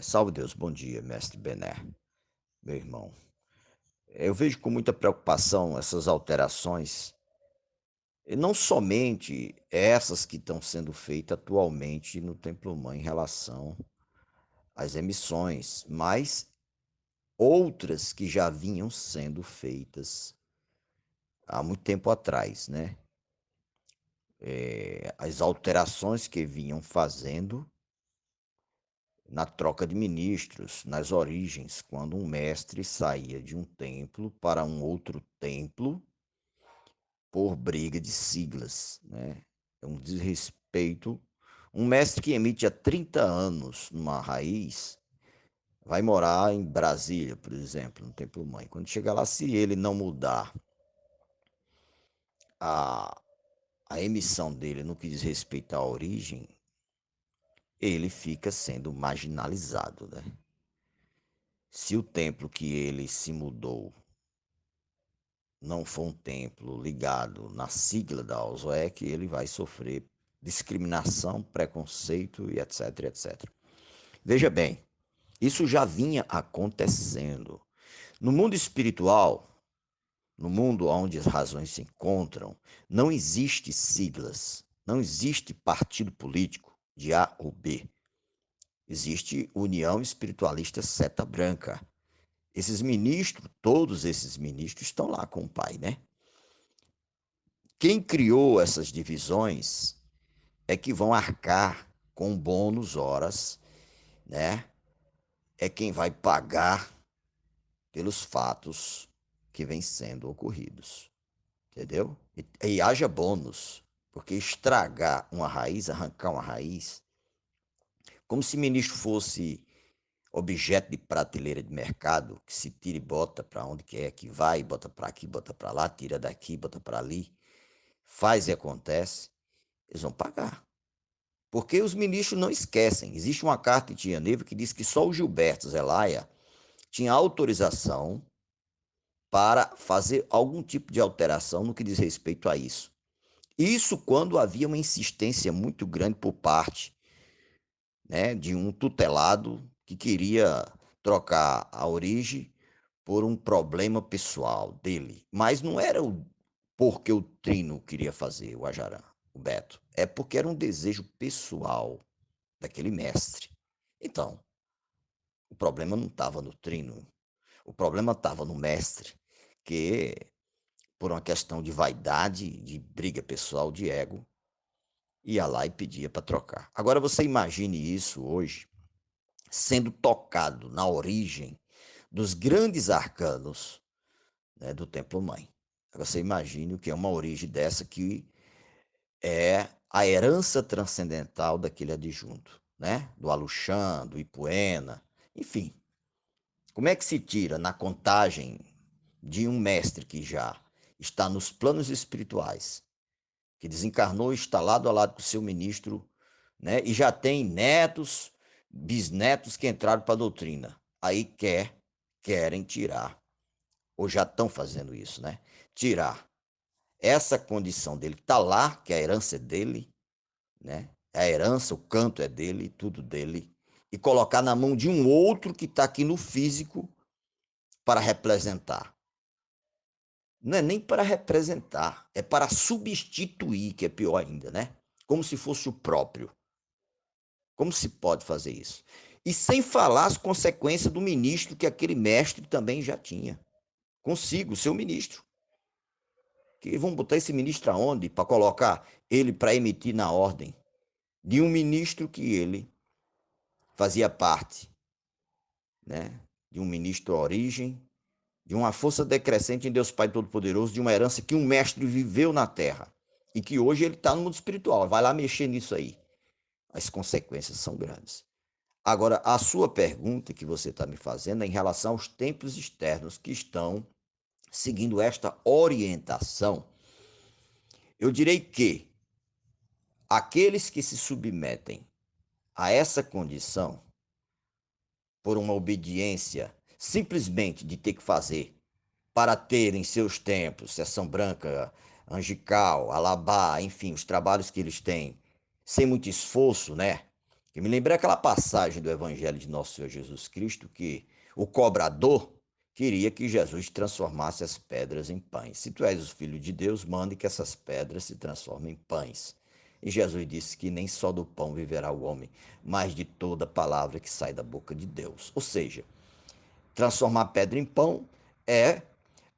Salve Deus, bom dia, mestre Bené, meu irmão. Eu vejo com muita preocupação essas alterações, e não somente essas que estão sendo feitas atualmente no Templo Mãe em relação às emissões, mas outras que já vinham sendo feitas há muito tempo atrás, né? As alterações que vinham fazendo na troca de ministros, nas origens, quando um mestre saía de um templo para um outro templo por briga de siglas, né? É um desrespeito. Um mestre que emite há 30 anos numa raiz vai morar em Brasília, por exemplo, no Templo Mãe. Quando chegar lá, se ele não mudar a, a emissão dele no que diz respeito à origem, ele fica sendo marginalizado, né? Se o templo que ele se mudou não for um templo ligado na sigla da OSOEC, ele vai sofrer discriminação, preconceito e etc, etc. Veja bem, isso já vinha acontecendo. No mundo espiritual, no mundo onde as razões se encontram, não existe siglas, não existe partido político de A ou B. Existe União Espiritualista Seta Branca. Esses ministros, todos esses ministros estão lá com o pai, né? Quem criou essas divisões é que vão arcar com bônus horas, né? É quem vai pagar pelos fatos que vêm sendo ocorridos, entendeu? E haja bônus, porque estragar uma raiz, arrancar uma raiz, como se ministro fosse objeto de prateleira de mercado, que se tira e bota para onde quer que vai, bota para aqui, bota para lá, tira daqui, bota para ali, faz e acontece, eles vão pagar. Porque os ministros não esquecem. Existe uma carta de Tia Neiva que diz que só o Gilberto Zelaya tinha autorização para fazer algum tipo de alteração no que diz respeito a isso. Isso quando havia uma insistência muito grande por parte, né, de um tutelado que queria trocar a origem por um problema pessoal dele. Mas não era o porque o Trino queria fazer, o Ajarã, o Beto. É porque era um desejo pessoal daquele mestre. Então, o problema não estava no Trino, o problema estava no mestre, que, por uma questão de vaidade, de briga pessoal, de ego, ia lá e pedia para trocar. Agora você imagine isso hoje sendo tocado na origem dos grandes arcanos, né, do Templo Mãe. Agora você imagine o que é uma origem dessa que é a herança transcendental daquele adjunto, né? Do Aluxã, do Ipuena, enfim. Como é que se tira na contagem de um mestre que já está nos planos espirituais, que desencarnou e está lado a lado com o seu ministro, né? E já tem netos, bisnetos que entraram para a doutrina. Aí querem tirar, ou já estão fazendo isso, né? Tirar essa condição dele que está lá, que a herança é dele, né? A herança, o canto é dele, tudo dele, e colocar na mão de um outro que está aqui no físico para representar. Não é nem para representar, é para substituir, que é pior ainda, né? Como se fosse o próprio. Como se pode fazer isso? E sem falar as consequências do ministro que aquele mestre também já tinha. Consigo, seu ministro. Que vão botar esse ministro aonde? Para colocar ele para emitir na ordem de um ministro que ele fazia parte, né? De um ministro origem, de uma força decrescente em Deus Pai Todo-Poderoso, de uma herança que um mestre viveu na terra e que hoje ele está no mundo espiritual. Vai lá mexer nisso aí. As consequências são grandes. Agora, a sua pergunta que você está me fazendo é em relação aos templos externos que estão seguindo esta orientação. Eu direi que aqueles que se submetem a essa condição por uma obediência simplesmente de ter que fazer para ter em seus templos, Sessão Branca, Angical, Alabá, enfim, os trabalhos que eles têm, sem muito esforço, né? Que me lembrei aquela passagem do Evangelho de Nosso Senhor Jesus Cristo, que o cobrador queria que Jesus transformasse as pedras em pães. Se tu és o Filho de Deus, mande que essas pedras se transformem em pães. E Jesus disse que nem só do pão viverá o homem, mas de toda palavra que sai da boca de Deus. Ou seja, transformar pedra em pão é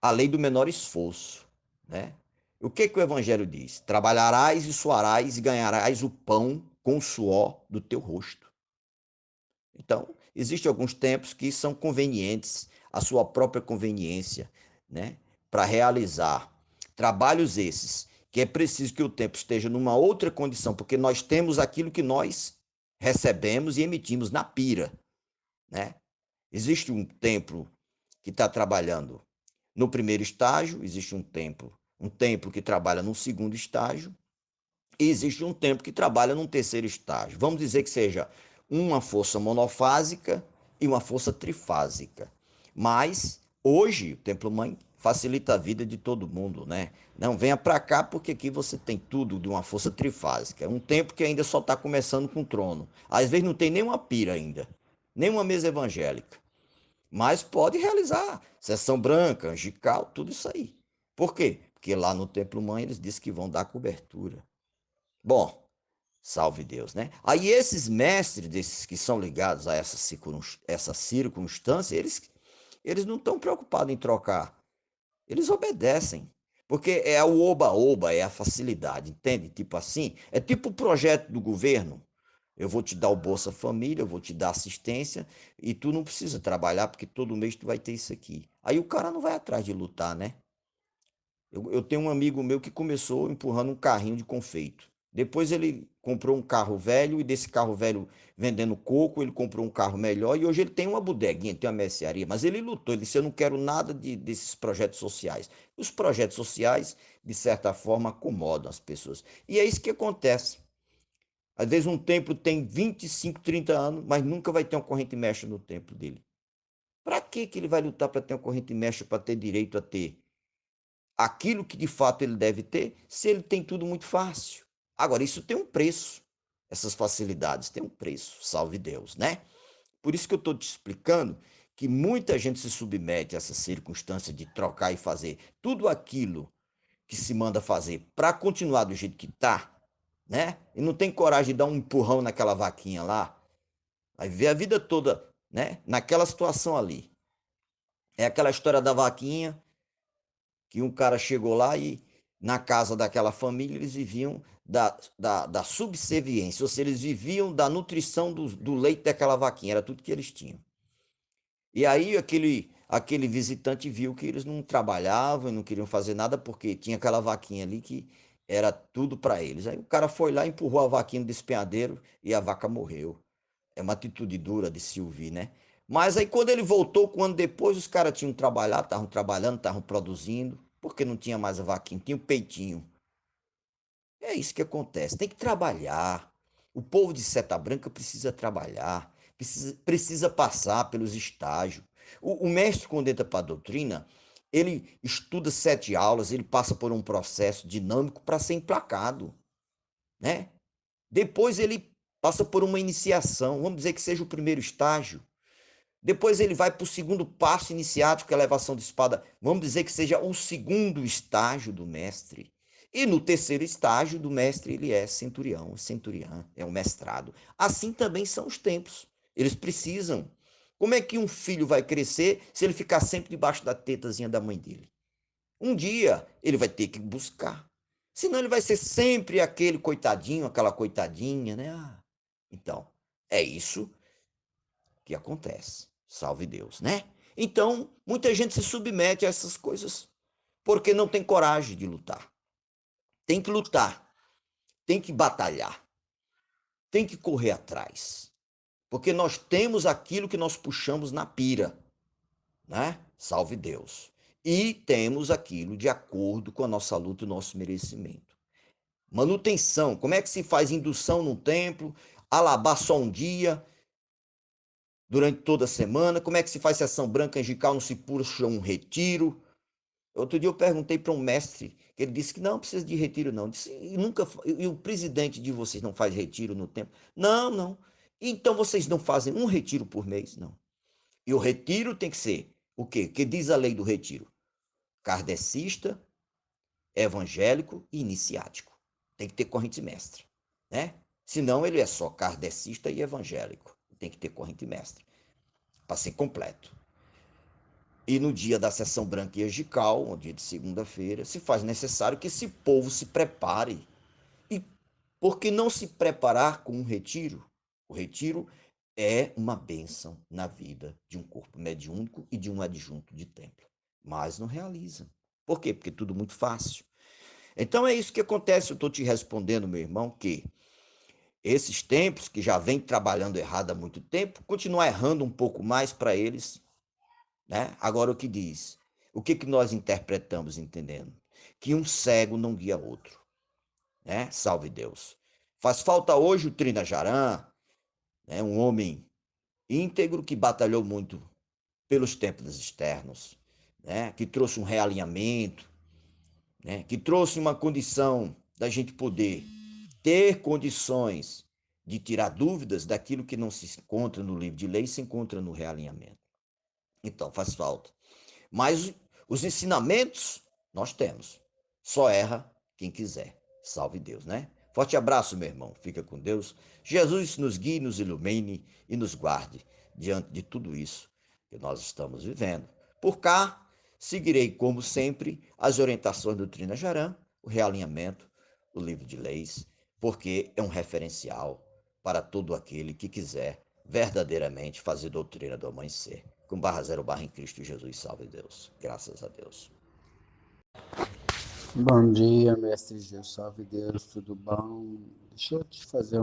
a lei do menor esforço, né? O que que o evangelho diz? Trabalharás e suarás e ganharás o pão com o suor do teu rosto. Então, existem alguns tempos que são convenientes, a sua própria conveniência, né, para realizar trabalhos esses, que é preciso que o tempo esteja numa outra condição, porque nós temos aquilo que nós recebemos e emitimos na pira, né? Existe um templo que está trabalhando no primeiro estágio, existe um templo que trabalha no segundo estágio, e existe um templo que trabalha num terceiro estágio. Vamos dizer que seja uma força monofásica e uma força trifásica. Mas hoje o templo mãe facilita a vida de todo mundo, né? Não venha para cá porque aqui você tem tudo de uma força trifásica. É um templo que ainda só está começando com o trono. Às vezes não tem nenhuma pira ainda, nenhuma mesa evangélica. Mas pode realizar sessão branca, angical, tudo isso aí. Por quê? Porque lá no Templo Mãe eles dizem que vão dar cobertura. Bom, salve Deus, né? Aí esses mestres, desses que são ligados a essa circunstância, eles não estão preocupados em trocar. Eles obedecem. Porque é o oba-oba, é a facilidade, entende? Tipo assim, é tipo o projeto do governo. Eu vou te dar o Bolsa Família, eu vou te dar assistência e tu não precisa trabalhar porque todo mês tu vai ter isso aqui. Aí o cara não vai atrás de lutar, né? Eu tenho um amigo meu que começou empurrando um carrinho de confeito. Depois ele comprou um carro velho e desse carro velho vendendo coco, ele comprou um carro melhor e hoje ele tem uma bodeguinha, tem uma mercearia. Mas ele lutou, ele disse: eu não quero nada desses projetos sociais. Os projetos sociais, de certa forma, acomodam as pessoas. E é isso que acontece. Às vezes um templo tem 25, 30 anos, mas nunca vai ter uma corrente mexa no templo dele. Para que ele vai lutar para ter uma corrente mexa, para ter direito a ter aquilo que de fato ele deve ter, se ele tem tudo muito fácil? Agora, isso tem um preço. Essas facilidades têm um preço, salve Deus, né? Por isso que eu estou te explicando que muita gente se submete a essa circunstância de trocar e fazer tudo aquilo que se manda fazer para continuar do jeito que está, né? E não tem coragem de dar um empurrão naquela vaquinha lá, vai viver a vida toda, né? Naquela situação ali. É aquela história da vaquinha, que um cara chegou lá e na casa daquela família eles viviam da subserviência, ou seja, eles viviam da nutrição do leite daquela vaquinha, era tudo que eles tinham. E aí aquele visitante viu que eles não trabalhavam e não queriam fazer nada porque tinha aquela vaquinha ali que era tudo para eles. Aí o cara foi lá, empurrou a vaquinha do despenhadeiro e a vaca morreu. É uma atitude dura de se ouvir, né? Mas aí quando ele voltou, quando depois os caras tinham trabalhado, estavam trabalhando, estavam produzindo, porque não tinha mais a vaquinha, tinha o peitinho. É isso que acontece, tem que trabalhar. O povo de Seta Branca precisa trabalhar, precisa passar pelos estágios. O mestre, quando entra para a doutrina, ele estuda 7 aulas, ele passa por um processo dinâmico para ser emplacado, né? Depois ele passa por uma iniciação, vamos dizer que seja o primeiro estágio. Depois ele vai para o segundo passo iniciático, que é a elevação de espada. Vamos dizer que seja o segundo estágio do mestre. E no terceiro estágio do mestre, ele é centurião, centuriã, é um mestrado. Assim também são os templos. Eles precisam. Como é que um filho vai crescer se ele ficar sempre debaixo da tetazinha da mãe dele? Um dia ele vai ter que buscar. Senão ele vai ser sempre aquele coitadinho, aquela coitadinha, né? Então, é isso que acontece. Salve Deus, né? Então, muita gente se submete a essas coisas porque não tem coragem de lutar. Tem que lutar, tem que batalhar, tem que correr atrás. Porque nós temos aquilo que nós puxamos na pira, né? Salve Deus. E temos aquilo de acordo com a nossa luta e o nosso merecimento. Manutenção, como é que se faz indução no templo? Alabar só um dia, durante toda a semana? Como é que se faz sessão branca angelical, não se puxa um retiro? Outro dia eu perguntei para um mestre, que ele disse que não precisa de retiro não. Eu disse, e o presidente de vocês não faz retiro no templo? Não, não. Então vocês não fazem um retiro por mês? Não. E o retiro tem que ser o quê? O que diz a lei do retiro? Kardecista, evangélico e iniciático. Tem que ter corrente mestra, né? Senão ele é só kardecista e evangélico. Tem que ter corrente mestra para ser completo. E no dia da sessão branca e angical, no dia de segunda-feira, se faz necessário que esse povo se prepare. E por que não se preparar com um retiro? O retiro é uma bênção na vida de um corpo mediúnico e de um adjunto de templo. Mas não realiza. Por quê? Porque é tudo muito fácil. Então é isso que acontece. Eu estou te respondendo, meu irmão, que esses templos que já vêm trabalhando errado há muito tempo, continuar errando um pouco mais para eles, né? Agora o que diz? O que, que nós interpretamos entendendo? Que um cego não guia outro, né? Salve Deus. Faz falta hoje o Trina Jaran, né? Um homem íntegro que batalhou muito pelos templos externos, né? Que trouxe um realinhamento, né? Que trouxe uma condição da gente poder ter condições de tirar dúvidas daquilo que não se encontra no livro de lei, se encontra no realinhamento. Então, faz falta. Mas os ensinamentos nós temos. Só erra quem quiser. Salve Deus, né? Forte abraço, meu irmão. Fica com Deus. Jesus nos guie, nos ilumine e nos guarde diante de tudo isso que nós estamos vivendo. Por cá, seguirei, como sempre, as orientações do Trina Jaran, o realinhamento, o livro de leis, porque é um referencial para todo aquele que quiser verdadeiramente fazer doutrina do amanhecer. Com barra zero barra em Cristo Jesus, salve Deus. Graças a Deus. Bom dia, mestre Gil, salve Deus, tudo bom? Deixa eu te fazer